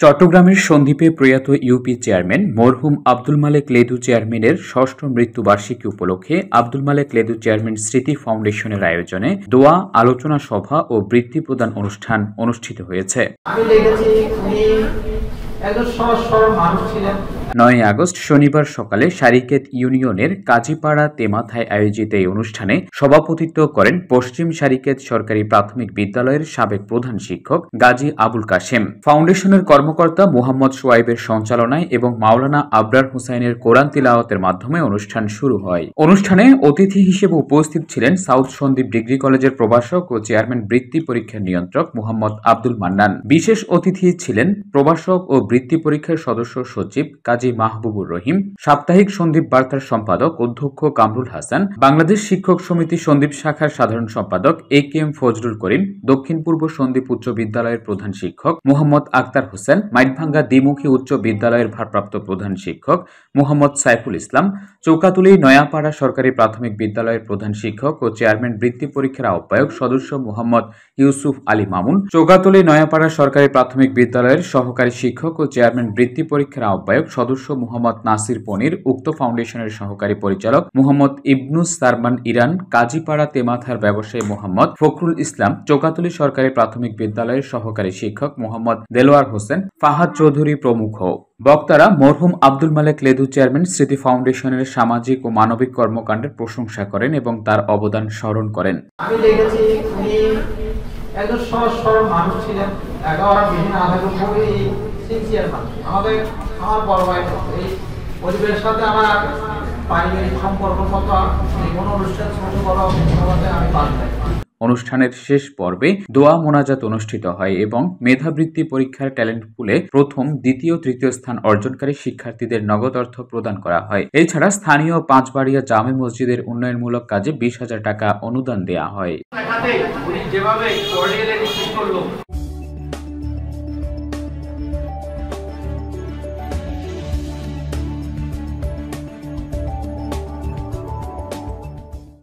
চট্টগ্রামের সন্দ্বীপে প্রয়াত UP chairman মরহুম আব্দুল মালেক লেদু চেয়ারম্যানের ষষ্ঠ মৃত্যুবার্ষিকী উপলক্ষে আব্দুল মালেক লেদু চেয়ারম্যান স্মৃতি ফাউন্ডেশনের আয়োজনে দোয়া, আলোচনা সভা ও বৃত্তি প্রদান অনুষ্ঠান অনুষ্ঠিত হয়েছে। 9 আগস্ট শনিবার সকালে সারিকেত ইউনিয়নের কাজীপাড়া তেমাথায় আয়োজিত এই অনুষ্ঠানে সভাপতিত্ব করেন পশ্চিম সারিকেত সরকারি প্রাথমিক বিদ্যালয়ের সাবেক প্রধান শিক্ষক গাজী আবুল কাশেম। ফাউন্ডেশনের কর্মকর্তা মুহাম্মদ সোয়াইবের সঞ্চালনায় এবং মাওলানা আবরার হুসাইনের কোরআন তিলাওয়াতের মাধ্যমে অনুষ্ঠান শুরু হয়। অনুষ্ঠানে অতিথি হিসেবে উপস্থিত ছিলেন সাউথ সন্দ্বীপ ডিগ্রি কলেজের প্রভাষক ও চেয়ারম্যান বৃত্তি পরীক্ষার নিয়ন্ত্রক মুহাম্মদ আব্দুল মান্নান। বিশেষ অতিথি ছিলেন প্রভাষক ও বৃত্তি পরীক্ষার সদস্য সচিব কাজী মাহবুবুর রহিম, সাপ্তাহিক সন্দ্বীপ বার্তার সম্পাদক অধ্যক্ষ কামরুল হাসান, বাংলাদেশ শিক্ষক সমিতি সন্দ্বীপ শাখার সাধারণ সম্পাদক এ.কে.এম. ফজলুল করিম, দক্ষিণ পূর্ব সন্দ্বীপ উচ্চ বিদ্যালয়ের প্রধান শিক্ষক মুহাম্মদ আক্তার হোসেন, মাইটভাঙ্গা দ্বিমুখী উচ্চ বিদ্যালয়ের ভারপ্রাপ্ত প্রধান শিক্ষক মুহাম্মদ সাইফুল ইসলাম, চৌকাতুলী নয়াপাড়া সরকারি প্রাথমিক বিদ্যালয়ের প্রধান শিক্ষক ও চেয়ারম্যান বৃত্তি পরীক্ষার আহ্বায়ক সদস্য মুহাম্মদ ইউসুফ আলী মামুন, চৌকাতুলী নয়াপাড়া সরকারি প্রাথমিক বিদ্যালয়ের সহকারী শিক্ষক ও চেয়ারম্যান বৃত্তি পরীক্ষার আহ্বায়ক সদস্য মুহাম্মদ নাসির পনির, উক্ত ফাউন্ডেশনের সহকারী পরিচালক মুহাম্মদ ইবনুস সারমান ইরান, কাজীপাড়া তেমাথার ব্যবসায়ী মুহাম্মদ ফখরুল ইসলাম, চৌকাতুলী সরকারি প্রাথমিক বিদ্যালয়ের সহকারী শিক্ষক মুহাম্মদ দেলোয়ার হোসেন, ফাহাদ চৌধুরী প্রমুখ। বক্তারা মরহুম আব্দুল মালেক লেদু চেয়ারম্যান স্মৃতি ফাউন্ডেশনের সামাজিক ও মানবিক কর্মকাণ্ডের প্রশংসা করেন এবং তার অবদান স্মরণ করেন। আমি দেখেছি উনি একজন সহজ সরল মানুষ ছিলেন, একেবারে বিভিন্ন আধার খুবই সিনসিয়ার মানুষ। আমার বড় ভাই এই পরিবারের সাথে আমার পারিবারিক সম্পর্ক মতো কোনো অনুষ্ঠান ছোট বড় আমি বাদ নাই। অনুষ্ঠানের শেষ পর্বে দোয়া মোনাজাত অনুষ্ঠিত হয় এবং মেধাবৃত্তি পরীক্ষার ট্যালেন্ট পুলে প্রথম, দ্বিতীয়, তৃতীয় স্থান অর্জনকারী শিক্ষার্থীদের নগদ অর্থ প্রদান করা হয়। এছাড়া স্থানীয় পাঁচবাড়িয়া জামে মসজিদের উন্নয়নমূলক কাজে 20,000 টাকা অনুদান দেওয়া হয়।